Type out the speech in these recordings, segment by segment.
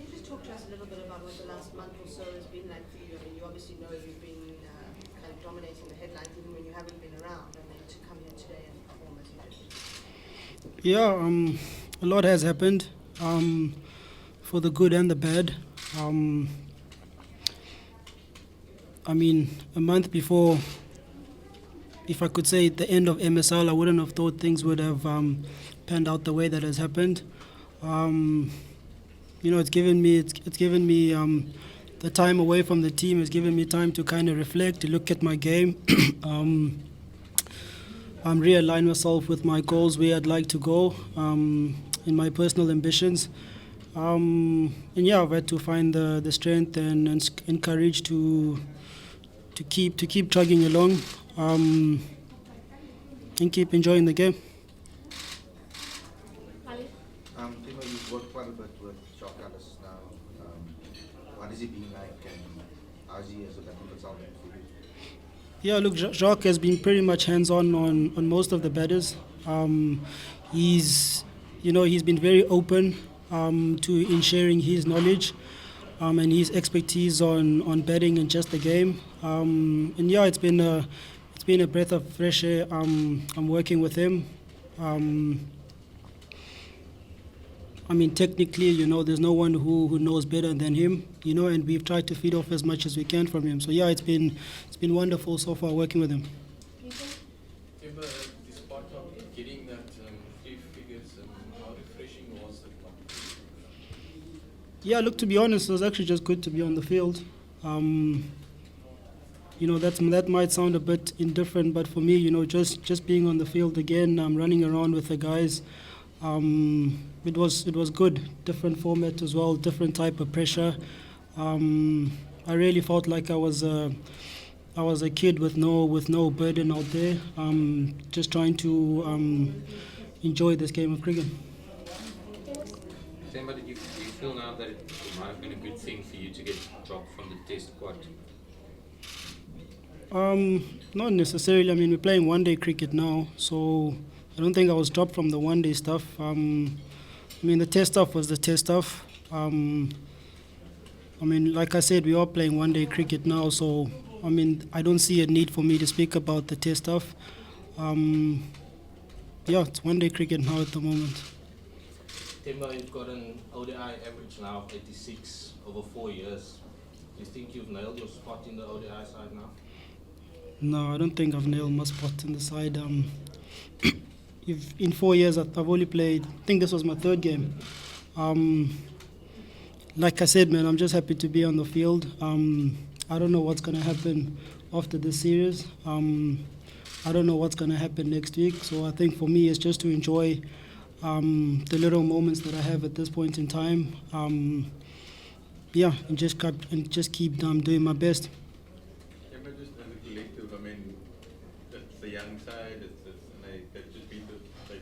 you just talk to us a little bit about what the last month or so has been like for you? I mean, you obviously know you've been kind of dominating the headlines even when you haven't been around, and then to come here today and perform as you did. Yeah, a lot has happened, for the good and the bad. I mean, a month before, if I could say at the end of MSL, I wouldn't have thought things would have panned out the way that has happened. It's given me the time away from the team. It's given me time to kind of reflect, to look at my game, realign myself with my goals, where I'd like to go, in my personal ambitions. And yeah, I've had to find the strength and courage to keep chugging along, and keep enjoying the game. Temba, you've worked quite a bit with Jacques Ellis now. What has he been like, and how's he as a batting consultant for you? Yeah, look, Jacques has been pretty much hands-on on most of the batters. He's been very open in sharing his knowledge and his expertise on batting and just the game. And yeah, it's been a breath of fresh air. I'm working with him. I mean, technically, there's no one who knows better than him, and we've tried to feed off as much as we can from him. So yeah, it's been wonderful so far working with him. Temba, despite not getting that three figures, how refreshing was it? Yeah, look, to be honest, it was actually just good to be on the field. That might sound a bit indifferent, but for me, just being on the field again, running around with the guys, it was good. Different format as well, different type of pressure. I really felt like I was a kid with no burden out there, just trying to enjoy this game of cricket. Temba, do you feel now that it might have been a good thing for you to get dropped from the test squad? Not necessarily. I mean, we're playing one-day cricket now, so I don't think I was dropped from the one-day stuff. The test stuff was the test stuff. Like I said, we are playing one-day cricket now, so I don't see a need for me to speak about the test stuff. It's one-day cricket now at the moment. Temba, you've got an ODI average now of 86 over 4 years. Do you think you've nailed your spot in the ODI side now? No, I don't think I've nailed my spot in the side. In 4 years, I've only played, I think this was my third game. Like I said, man, I'm just happy to be on the field. I don't know what's going to happen after this series. I don't know what's going to happen next week. So I think for me, it's just to enjoy the little moments that I have at this point in time. And just keep doing my best. But just as a collective, it's the young side, they've just been the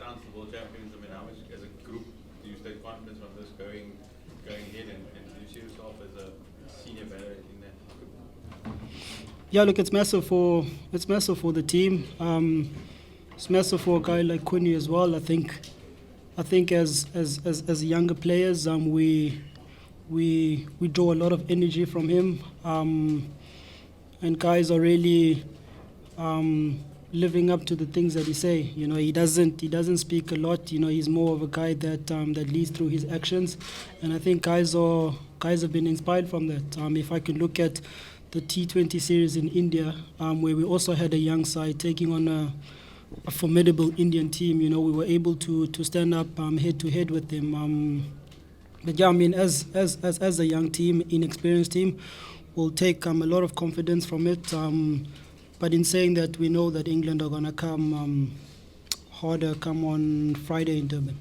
transfer world champions. How much as a group do you take confidence from this going ahead, and do you see yourself as a senior batter in that group? Yeah, look, it's massive for the team. It's massive for a guy like Kuni as well. I think as younger players, we draw a lot of energy from him, and guys are really living up to the things that he say. He doesn't speak a lot. He's more of a guy that leads through his actions, and I think guys have been inspired from that. If I can look at the T20 series in India, where we also had a young side taking on a formidable Indian team, we were able to stand up head to head with them. But yeah, as a young team, inexperienced team, we'll take a lot of confidence from it. But in saying that, we know that England are going to come harder come on Friday in Durban.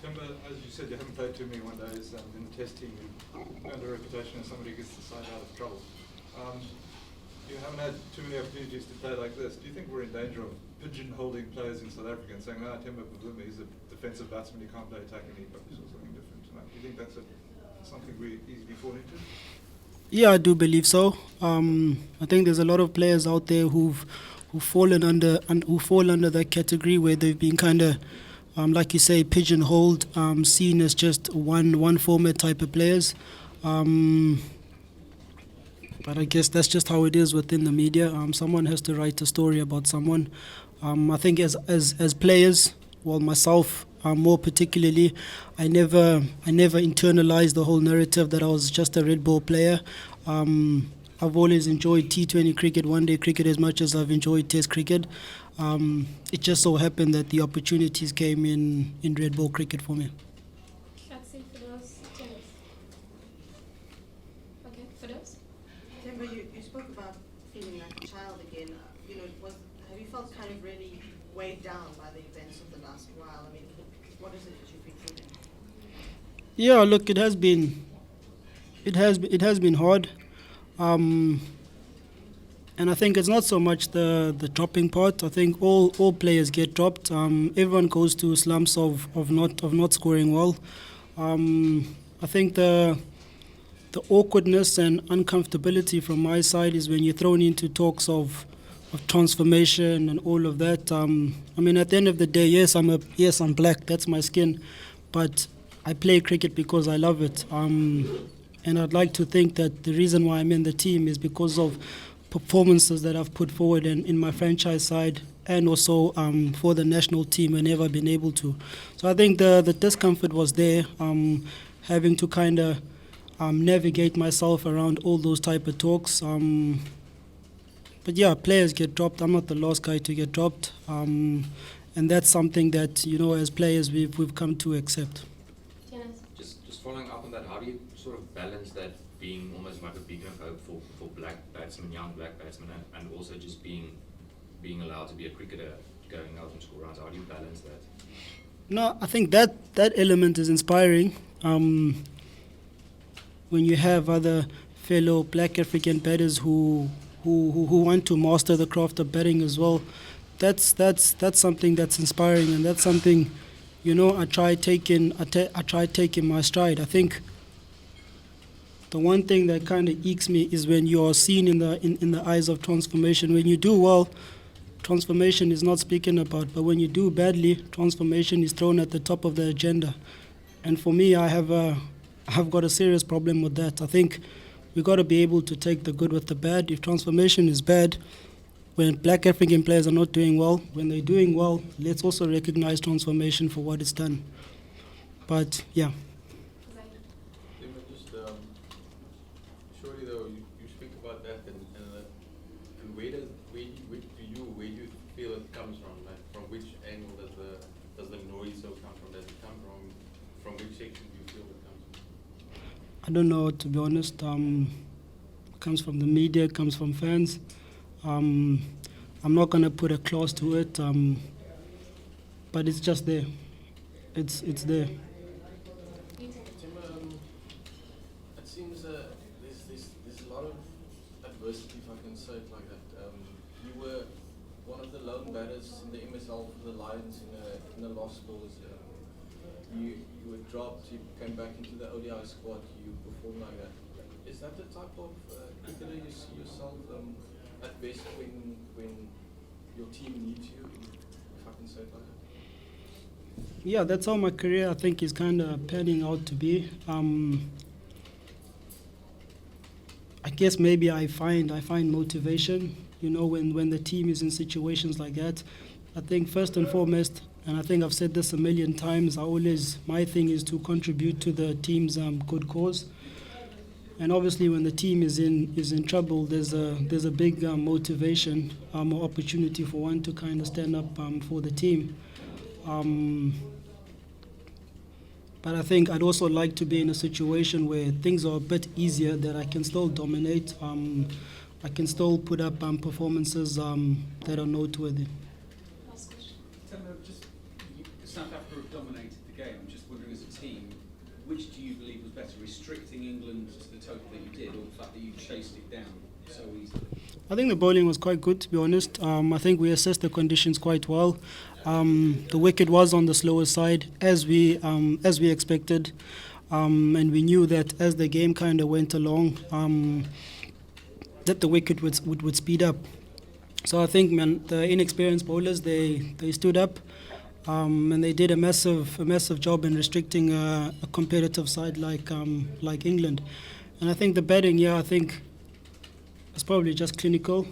Temba, as you said, you haven't played too many one days in the test team. You're under a reputation as somebody who gets the side out of trouble. You haven't had too many opportunities to play like this. Do you think we're in danger of pigeonholing players in South Africa and saying, Temba Bavuma, he's a defensive batsman, he can't play attacking, he focuses on something different tonight? Do you think that's something we easily fall into? Yeah, I do believe so. I think there's a lot of players out there who fall under that category, where they've been kind of like you say, pigeonholed, seen as just one format type of players. But I guess that's just how it is within the media. Someone has to write a story about someone. I think as players, well, myself more particularly, I never internalized the whole narrative that I was just a red ball player. I've always enjoyed T20 cricket, one-day cricket, as much as I've enjoyed Test cricket. It just so happened that the opportunities came in red ball cricket for me. That's it for those tennis. Okay, for those? Temba, you spoke about feeling like a child again. Have you felt kind of really weighed down by the events of the last while? I mean, what is it that you've been feeling? Yeah, look, it has been hard. And I think it's not so much the dropping part. I think all players get dropped. Everyone goes to slumps of not scoring well. I think the awkwardness and uncomfortability from my side is when you're thrown into talks of transformation and all of that. I mean, at the end of the day, yes, I'm black. That's my skin, but I play cricket because I love it. And I'd like to think that the reason why I'm in the team is because of performances that I've put forward in my franchise side and also for the national team whenever I've been able to. So I think the discomfort was there, having to kind of navigate myself around all those type of talks. But yeah, players get dropped. I'm not the last guy to get dropped. And that's something that, as players we've come to accept. Just following up on that, how do you sort of balance that being almost like a beacon of hope for black batsmen, young black batsmen, and also just being allowed to be a cricketer going out and score runs? How do you balance that? No, I think that element is inspiring. When you have other fellow black African batters who want to master the craft of batting as well, that's something that's inspiring, and that's something, I try taking my stride. I think the one thing that kind of ekes me is when you are seen in the eyes of transformation. When you do well, transformation is not spoken about, but when you do badly, transformation is thrown at the top of the agenda. And for me, I've got a serious problem with that. I think we've got to be able to take the good with the bad. If transformation is bad, when black African players are not doing well, when they're doing well, let's also recognize transformation for what it's done. But yeah. Surely though, you speak about that, and where do you feel it comes from? Like, from which angle does the noise so come from? Does it come from which section do you feel it comes from? I don't know, to be honest. It comes from the media, it comes from fans. I'm not going to put a clause to it, but it's just there. It's there. It seems there's a lot of adversity, if I can say it like that. You were one of the lone batters in the MSL for the Lions in a loss scores. You were dropped, you came back into the ODI squad, you performed like that. Is that the type of cricketer you see yourself at best when your team needs you, if I can say it like that? Yeah, that's how my career, I think, is kind of panning out to be. I guess maybe I find motivation, when the team is in situations like that. I think first and foremost, and I think I've said this a million times, my thing is to contribute to the team's good cause. And obviously, when the team is in trouble, there's a big motivation or opportunity for one to kind of stand up for the team. But I think I'd also like to be in a situation where things are a bit easier, that I can still dominate. I can still put up performances that are noteworthy. South Africa have dominated the game. I'm just wondering, as a team, which do you believe was better, restricting England to the total that you did, or the fact that you chased it down so easily? I think the bowling was quite good, to be honest. I think we assessed the conditions quite well. The wicket was on the slower side, as we expected, and we knew that as the game kind of went along, that the wicket would speed up. So I think, the inexperienced bowlers, they stood up. And they did a massive job in restricting a competitive side like England. And I think the batting, I think it's probably just clinical.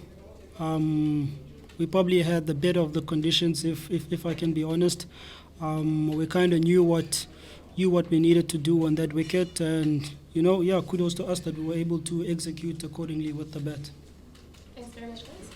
We probably had the better of the conditions, if I can be honest. We kind of knew what we needed to do on that wicket, and kudos to us that we were able to execute accordingly with the bat. Thanks very much, guys.